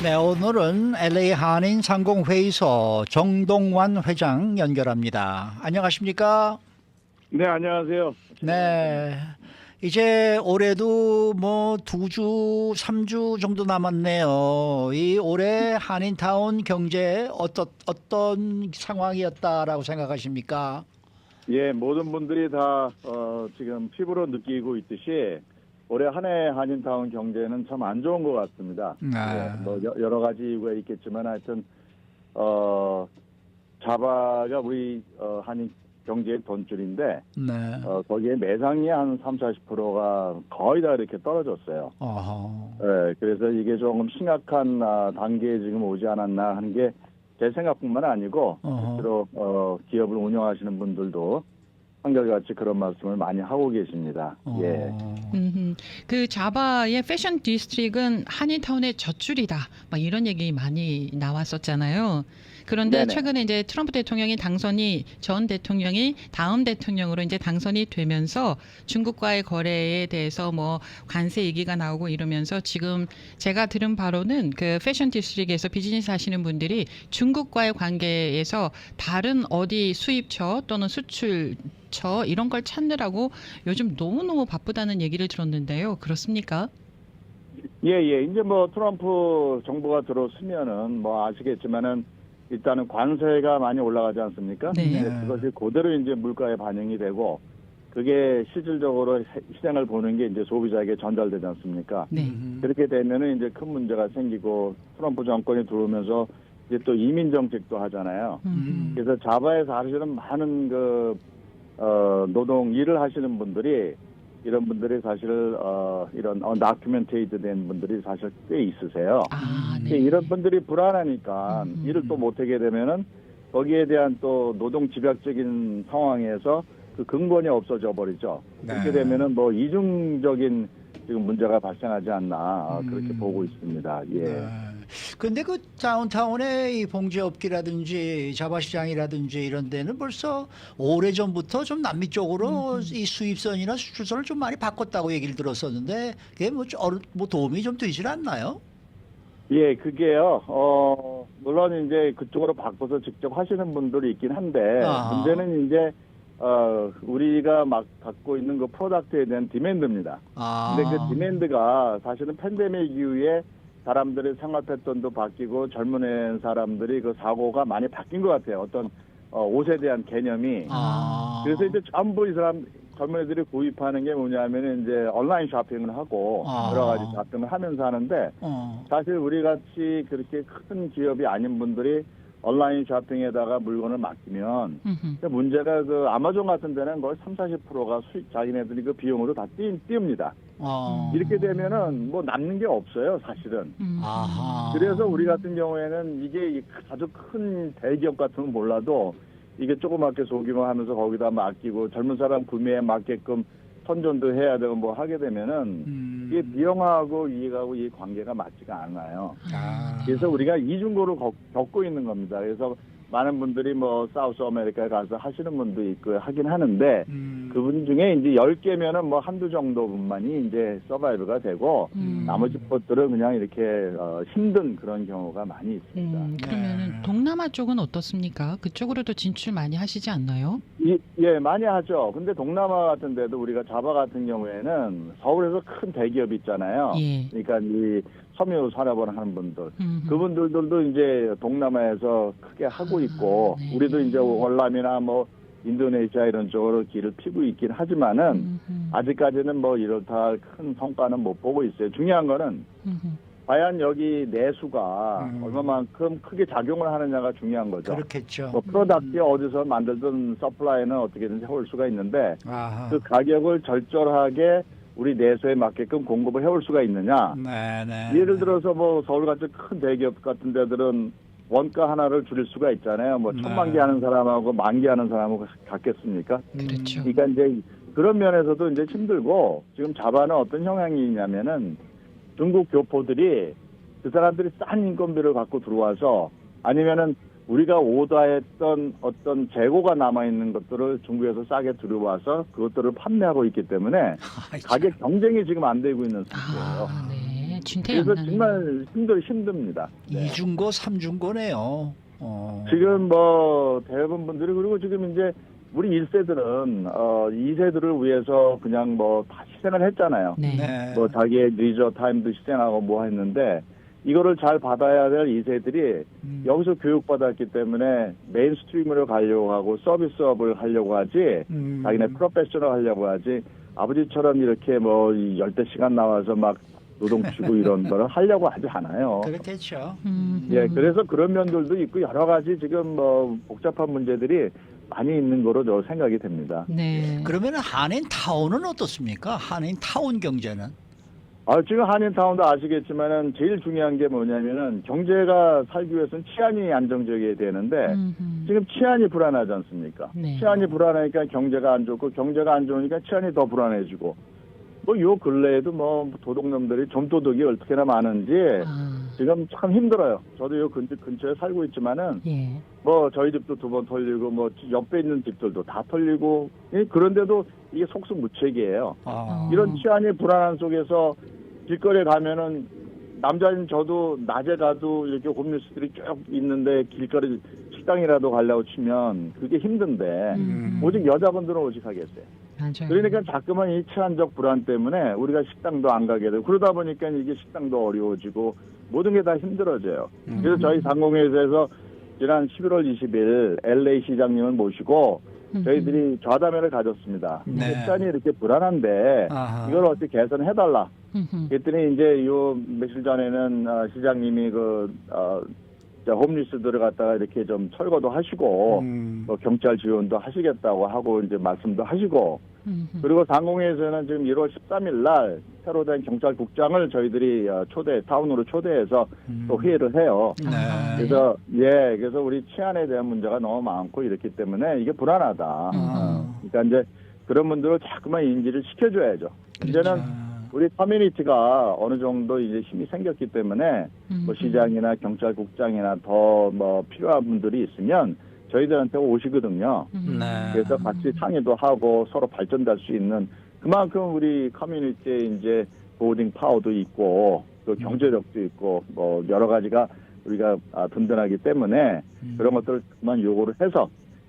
네, 오늘은 LA 한인 상공회의소 정동환 회장 연결합니다. 안녕하십니까? 네, 안녕하세요. 네. 이제 올해도 뭐 2주, 3주 정도 남았네요. 이 올해 한인타운 경제 어떤 상황이었다라고 생각하십니까? 예, 모든 분들이 다 지금 피부로 느끼고 있듯이 올해 한 해 한인타운 경제는 참 안 좋은 것 같습니다. 네. 뭐 여러 가지 이유가 있겠지만 하여튼 자바가 우리 한인 경제의 돈줄인데 네. 거기에 매상이 한 30-40%가 거의 다 이렇게 떨어졌어요. 어허. 네, 그래서 이게 조금 심각한 단계에 지금 오지 않았나 하는 게 제 생각뿐만 아니고 어허. 실제로 기업을 운영하시는 분들도 한결같이 그런 말씀을 많이 하고 계십니다. 예. 그 자바의 패션 디스트릭은 한인타운의 젖줄이다. 막 이런 얘기 많이 나왔었잖아요. 그런데 네네. 최근에 이제 트럼프 대통령이 전 대통령이 다음 대통령으로 이제 당선이 되면서 중국과의 거래에 대해서 뭐 관세 얘기가 나오고 이러면서 지금 제가 들은 바로는 그 패션 디스트릭에서 비즈니스 하시는 분들이 중국과의 관계에서 다른 어디 수입처 또는 수출처 이런 걸 찾느라고 요즘 너무너무 바쁘다는 얘기를 들었는데요. 그렇습니까? 예. 이제 뭐 트럼프 정부가 들어서면은 뭐 아시겠지만은 일단은 관세가 많이 올라가지 않습니까? 네. 근데 그것이 그대로 이제 물가에 반영이 되고 그게 실질적으로 시장을 보는 게 이제 소비자에게 전달되지 않습니까? 네. 그렇게 되면은 이제 큰 문제가 생기고 트럼프 정권이 들어오면서 이제 또 이민 정책도 하잖아요. 그래서 자바에서 사실은 많은 그 노동 일을 하시는 분들이 이런 분들이 사실 이런 다큐멘테이드 된 분들이 사실 꽤 있으세요. 아, 네. 이런 분들이 불안하니까 일을 또 못하게 되면은 거기에 대한 또 노동 집약적인 상황에서 그 근본이 없어져 버리죠. 그렇게 되면은 뭐 이중적인 지금 문제가 발생하지 않나 그렇게 보고 있습니다. 예. 근데 그 다운타운의 이 봉제업기라든지 자바시장이라든지 이런 데는 벌써 오래전부터 좀 남미 쪽으로 이 수입선이나 수출선을 좀 많이 바꿨다고 얘기를 들었었는데 그게 뭐 도움이 좀 되질 않나요? 예, 그게요. 물론 이제 그쪽으로 바꿔서 직접 하시는 분들이 있긴 한데 아하. 문제는 이제 우리가 막 갖고 있는 그 프로덕트에 대한 디맨드입니다. 아. 근데 그 디맨드가 사실은 팬데믹 이후에 사람들의 생활 패턴도 바뀌고 젊은 사람들이 그 사고가 많이 바뀐 것 같아요. 어떤 옷에 대한 개념이. 아. 그래서 이제 전부 이 사람 젊은 애들이 구입하는 게 뭐냐면은 이제 온라인 쇼핑을 하고 아. 여러 가지 쇼핑을 하면서 하는데 사실 우리 같이 그렇게 큰 기업이 아닌 분들이 온라인 쇼핑에다가 물건을 맡기면 문제가 그 아마존 같은 데는 거의 30-40%가 수익 자기네들이 그 비용으로 다 띄웁니다. 이렇게 되면은 뭐 남는 게 없어요, 사실은. 아하. 그래서 우리 같은 경우에는 이게 아주 큰 대기업 같으면 몰라도 이게 조그맣게 소규모 하면서 거기다 맡기고 젊은 사람 구매에 맞게끔 선전도 해야 되고 뭐 하게 되면은 이게 비용하고 이익하고 이 관계가 맞지가 않아요. 그래서 우리가 이중고를 겪고 있는 겁니다. 그래서 많은 분들이 뭐 사우스 아메리카에 가서 하시는 분도 있고 하긴 하는데 그분 중에 이제 10개면은 뭐 한두 정도분만이 이제 서바이브가 되고 나머지 것들은 그냥 이렇게 힘든 그런 경우가 많이 있습니다. 그러면은 동남아 쪽은 어떻습니까? 그쪽으로도 진출 많이 하시지 않나요? 예, 많이 하죠. 근데 동남아 같은 데도 우리가 자바 같은 경우에는 서울에서 큰 대기업이 있잖아요. 예. 그러니까 이 섬유 산업을 하는 분들. 그분들도 이제 동남아에서 크게 하고 있고 네. 우리도 이제 월남이나 뭐 인도네시아 이런 쪽으로 길을 피고 있긴 하지만은 아직까지는 뭐 이렇다 큰 성과는 못 보고 있어요. 중요한 거는 과연 여기 내수가 얼마만큼 크게 작용을 하느냐가 중요한 거죠. 그렇겠죠. 뭐 프로덕트에 어디서 만들든 서플라이는 어떻게든지 해올 수가 있는데 아하. 그 가격을 절절하게 우리 내수에 맞게끔 공급을 해올 수가 있느냐. 네네. 예를 들어서 뭐 서울같이 큰 대기업 같은 데들은 원가 하나를 줄일 수가 있잖아요. 뭐 1000만 개 하는 사람하고 10,000개 하는 사람하고 같겠습니까? 그렇죠. 그러니까 이제 그런 면에서도 이제 힘들고 지금 자바는 어떤 형향이 있냐면은 중국 교포들이 그 사람들이 싼 인건비를 갖고 들어와서 아니면은 우리가 오더했던 어떤 재고가 남아있는 것들을 중국에서 싸게 들어와서 그것들을 판매하고 있기 때문에 가격 경쟁이 지금 안 되고 있는 상태예요. 아, 네. 준태 안 그래서 나네요. 정말 힘듭니다. 네. 2중고, 3중고네요. 지금 뭐 대부분 분들이 그리고 지금 이제 우리 1세들은 2세들을 위해서 그냥 뭐 다 희생을 했잖아요. 네. 네. 뭐 자기의 리저 타임도 희생하고 뭐 했는데 이거를 잘 받아야 될 2세들이 여기서 교육받았기 때문에 메인스트림으로 가려고 하고 서비스업을 하려고 하지 자기네 프로페셔널 하려고 하지 아버지처럼 이렇게 뭐 10시간 나와서 막 노동 치고 이런 거를 하려고 하지 않아요. 그렇겠죠. 예, 그래서 그런 면들도 있고 여러 가지 지금 뭐 복잡한 문제들이 많이 있는 거로 저 생각이 됩니다. 네. 그러면 한인타운은 어떻습니까? 한인타운 경제는? 지금 한인타운도 아시겠지만은 제일 중요한 게 뭐냐면은 경제가 살기 위해서는 치안이 안정적이어야 되는데 지금 치안이 불안하지 않습니까? 네. 치안이 불안하니까 경제가 안 좋고 경제가 안 좋으니까 치안이 더 불안해지고 뭐 요 근래에도 뭐 도둑놈들이 좀도둑이 어떻게나 많은지 지금 참 힘들어요. 저도 요 근처에 살고 있지만은 예. 뭐 저희 집도 2번 털리고 뭐 옆에 있는 집들도 다 털리고 그런데도 이게 속수무책이에요. 이런 치안이 불안한 속에서 길거리에 가면은 남자인 저도 낮에 가도 이렇게 홈리스들이 쭉 있는데 길거리 식당이라도 가려고 치면 그게 힘든데 오직 여자분들은 오직 하겠어요. 맞아요. 그러니까 자꾸만 이 치안적 불안 때문에 우리가 식당도 안 가게 되고 그러다 보니까 이게 식당도 어려워지고 모든 게 다 힘들어져요. 그래서 저희 상공회의소에서 지난 11월 20일 LA 시장님을 모시고 저희들이 좌담회를 가졌습니다. 네. 식단이 이렇게 불안한데 아하. 이걸 어떻게 개선해달라. 그랬더니 이제 요 며칠 전에는 시장님이 자, 홈리스들을 갖다가 이렇게 좀 철거도 하시고 뭐 경찰 지원도 하시겠다고 하고 이제 말씀도 하시고 그리고 상공회에서는 지금 1월 13일 날 새로 된 경찰국장을 저희들이 타운으로 초대해서 또 회의를 해요. 네. 그래서 우리 치안에 대한 문제가 너무 많고 이렇기 때문에 이게 불안하다. 그러니까 이제 그런 분들을 자꾸만 인지를 시켜줘야죠. 이제는 우리 커뮤니티가 어느 정도 이제 힘이 생겼기 때문에 뭐 시장이나 경찰국장이나 더 뭐 필요한 분들이 있으면 저희들한테 오시거든요. 네. 그래서 같이 상의도 하고 서로 발전될 수 있는 그만큼 우리 커뮤니티에 이제 보딩 파워도 있고 또 경제력도 있고 뭐 여러 가지가 우리가 든든하기 때문에 그런 것들을 그만 요구를 해서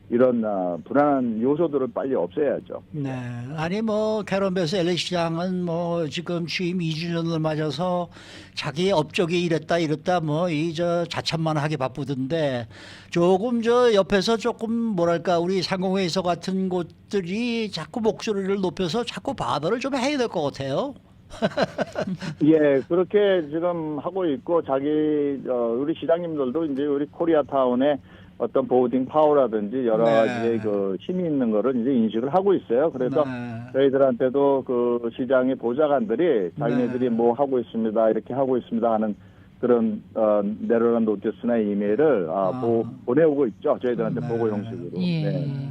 이런 불안한 요소들을 빨리 없애야죠. 네. 아니 뭐 캐런 베스 LA 시장은 뭐 지금 취임 2주년을 맞아서 자기 업적이 이랬다 뭐 이 저 자찬만 하게 바쁘던데 조금 저 옆에서 조금 뭐랄까 우리 상공회의소 같은 곳들이 자꾸 목소리를 높여서 자꾸 바더를 좀 해야 될 것 같아요. 예, 그렇게 지금 하고 있고 우리 시장님들도 이제 우리 코리아타운에 어떤 보딩 파워라든지 여러 네. 가지의 그 힘이 있는 거를 이제 인식을 하고 있어요. 그래서 네. 저희들한테도 그 시장의 보좌관들이 자기네들이 네. 뭐 하고 있습니다, 이렇게 하고 있습니다 하는 그런 내려놓은 노티스나 이메일을 보내오고 있죠. 저희들한테 네. 보고 형식으로. 예. 네.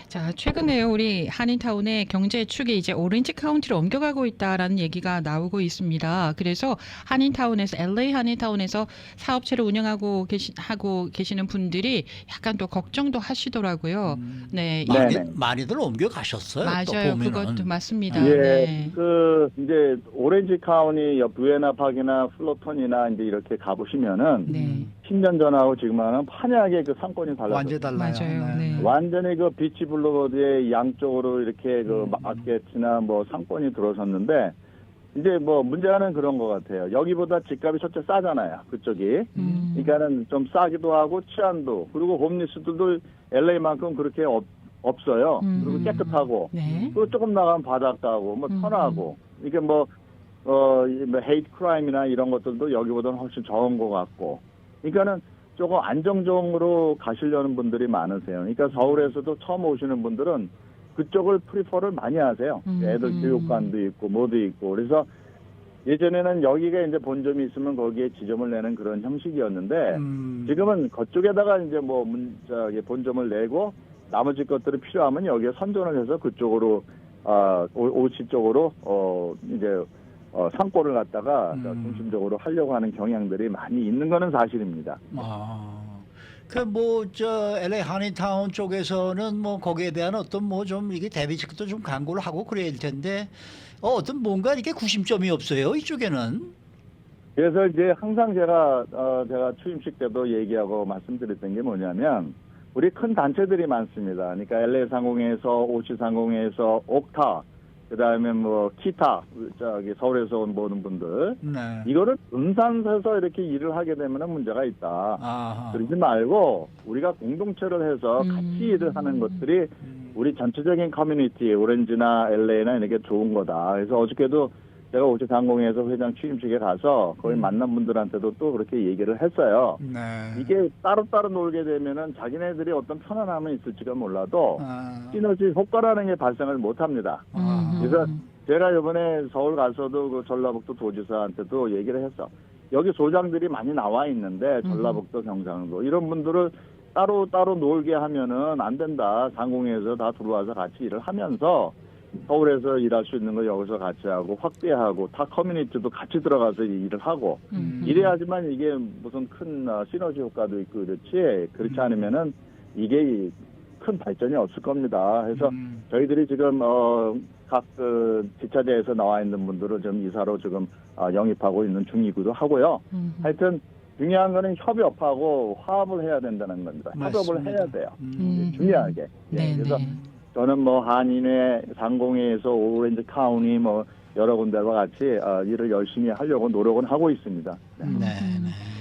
자, 최근에 우리 한인타운의 경제 축이 이제 오렌지 카운티로 옮겨가고 있다라는 얘기가 나오고 있습니다. 그래서 한인타운에서 LA 한인타운에서 사업체를 운영하고 계시는 분들이 약간 또 걱정도 하시더라고요. 네, 많이들 옮겨 가셨어요. 맞아요. 또 보면은. 그것도 맞습니다. 예, 네. 그 이제 오렌지 카운티 옆 부에나 파크나 플로턴이나 이제 이렇게 가보시면은 네. 10년 전하고 지금하고는 판이하게 그 상권이 달라졌어요. 완전 달라요. 맞아요. 네. 완전히 그 비치 블루버드의 양쪽으로 이렇게 그 마켓이나 뭐 상권이 들어섰는데 이제 뭐 문제는 그런 것 같아요. 여기보다 집값이 첫째 싸잖아요. 그쪽이. 그러니까는 좀 싸기도 하고 치안도 그리고 홈리스들도 LA만큼 그렇게 없어요. 그리고 깨끗하고 네. 그리고 조금 나가면 바닷가고 뭐 편하고 이게 뭐 헤이트 크라임이나 이런 것들도 여기보다는 훨씬 적은 것 같고. 그러니까는 조금 안정적으로 가시려는 분들이 많으세요. 그러니까 서울에서도 처음 오시는 분들은 그쪽을 프리퍼를 많이 하세요. 애들 교육관도 있고 뭐도 있고. 그래서 예전에는 여기가 이제 본점이 있으면 거기에 지점을 내는 그런 형식이었는데 지금은 그쪽에다가 이제 본점을 내고 나머지 것들이 필요하면 여기에 선전을 해서 그쪽으로 오시 쪽으로 이제 상권을 갖다가 중심적으로 하려고 하는 경향들이 많이 있는 거는 사실입니다. 그 뭐 저 LA 한인타운 쪽에서는 뭐 거기에 대한 어떤 뭐 좀 이게 대비책도 좀 강구를 하고 그래야 될 텐데 어떤 뭔가 이게 구심점이 없어요 이쪽에는. 그래서 이제 항상 제가 취임식 때도 얘기하고 말씀드렸던 게 뭐냐면 우리 큰 단체들이 많습니다. 그러니까 LA 상공회에서 OC 상공회에서 옥타 그다음에 뭐 기타 서울에서 온 모든 분들 네. 이거를 분산해서 이렇게 일을 하게 되면 문제가 있다. 아하. 그러지 말고 우리가 공동체를 해서 같이 일을 하는 것들이 우리 전체적인 커뮤니티 오렌지나 LA나 이렇게 좋은 거다. 그래서 어저께도 제가 오지 상공회에서 회장 취임식에 가서 거기 만난 분들한테도 또 그렇게 얘기를 했어요. 네. 이게 따로따로 놀게 되면은 자기네들이 어떤 편안함은 있을지가 몰라도 시너지 효과라는 게 발생을 못 합니다. 그래서 제가 이번에 서울 가서도 그 전라북도 도지사한테도 얘기를 했어. 여기 소장들이 많이 나와 있는데 전라북도 경상도 이런 분들을 따로 놀게 하면은 안 된다. 상공회에서 다 들어와서 같이 일을 하면서 서울에서 일할 수 있는 거 여기서 같이 하고 확대하고 타 커뮤니티도 같이 들어가서 일을 하고 이래야지만 이게 무슨 큰 시너지 효과도 있고 그렇지 않으면은 이게 큰 발전이 없을 겁니다. 그래서 저희들이 지금 각 지자체에서 나와 있는 분들을 좀 이사로 지금 영입하고 있는 중이기도 하고요. 하여튼 중요한 거는 협업하고 화합을 해야 된다는 겁니다. 협업을 해야 돼요. 중요하게. 네, 그래서 네. 저는 뭐 한인회, 상공회에서 오렌지 카운티 뭐 여러 군데와 같이 일을 열심히 하려고 노력은 하고 있습니다. 네.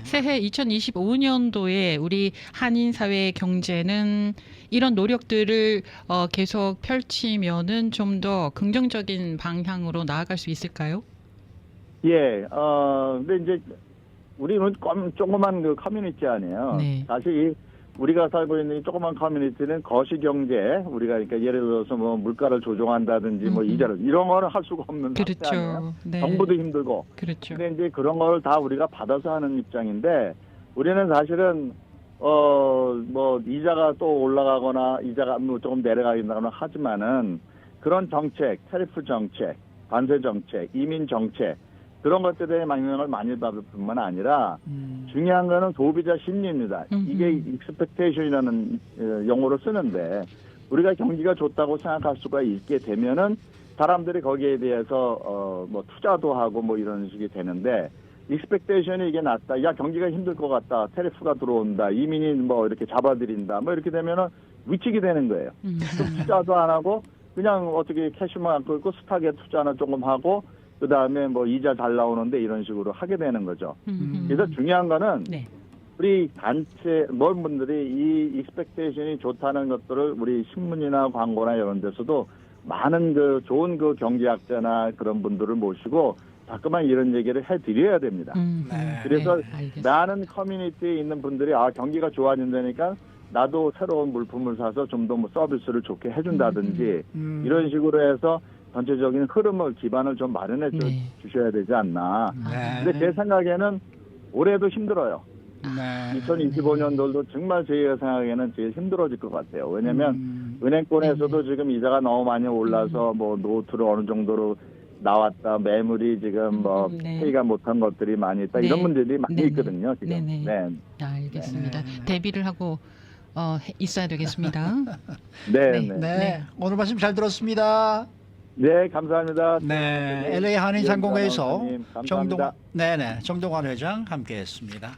새해 2025년도에 우리 한인 사회의 경제는 이런 노력들을 계속 펼치면은 좀 더 긍정적인 방향으로 나아갈 수 있을까요? 예, 근데 이제 우리는 조그만 그 커뮤니티 아니에요. 네. 사실 우리가 살고 있는 이 조그만 커뮤니티는 거시경제, 우리가 그러니까 예를 들어서 뭐 물가를 조정한다든지 뭐 이자를 이런 거는 할 수가 없는 상태 아니에요. 그렇죠. 네. 정부도 힘들고. 그렇죠. 근데 이제 그런 거를 다 우리가 받아서 하는 입장인데 우리는 사실은 뭐 이자가 또 올라가거나 이자가 뭐 조금 내려가거나 하지만은 그런 정책, 테리프 정책, 관세 정책, 이민 정책 그런 것들에 영향을 많이 받을 뿐만 아니라 중요한 거는 소비자 심리입니다. 이게 expectation이라는 용어를 쓰는데 우리가 경기가 좋다고 생각할 수가 있게 되면은 사람들이 거기에 대해서 뭐 투자도 하고 뭐 이런 식이 되는데 익스펙테이션이 이게 낮다. 야 경기가 힘들 것 같다. 테리프가 들어온다. 이민이 뭐 이렇게 잡아들인다. 뭐 이렇게 되면은 위축이 되는 거예요. 투자도 안 하고 그냥 어떻게 캐시만 끌고 스탁에 투자나 조금 하고 그 다음에 뭐 이자 잘 나오는데 이런 식으로 하게 되는 거죠. 그래서 중요한 거는 네. 우리 단체 모든 분들이 이 익스펙테이션이 좋다는 것들을 우리 신문이나 광고나 이런 데서도 많은 그 좋은 그 경제학자나 그런 분들을 모시고 자꾸만 이런 얘기를 해드려야 됩니다. 네. 그래서 네, 알겠습니다. 많은 커뮤니티에 있는 분들이 경기가 좋아진다니까 나도 새로운 물품을 사서 좀 더 뭐 서비스를 좋게 해준다든지 이런 식으로 해서 전체적인 흐름을 기반을 좀 마련해 네. 주셔야 되지 않나. 네. 근데 제 생각에는 올해도 힘들어요. 네. 2025년도도 정말 저희가 생각에는 제일 힘들어질 것 같아요. 왜냐하면 은행권에서도 지금 이자가 너무 많이 올라서 뭐 노트를 어느 정도로 나왔다, 매물이 지금 뭐 네. 페이가 못한 것들이 많이 있다, 네. 이런 문제들이 많이 네네. 있거든요. 지금. 네네. 네. 알겠습니다. 대비를 하고 있어야 되겠습니다. 네, 네. 네. 네. 네. 오늘 말씀 잘 들었습니다. 네, 감사합니다. 네. LA 한인상공회에서 위원장님, 감사합니다. 정동환 회장 함께했습니다.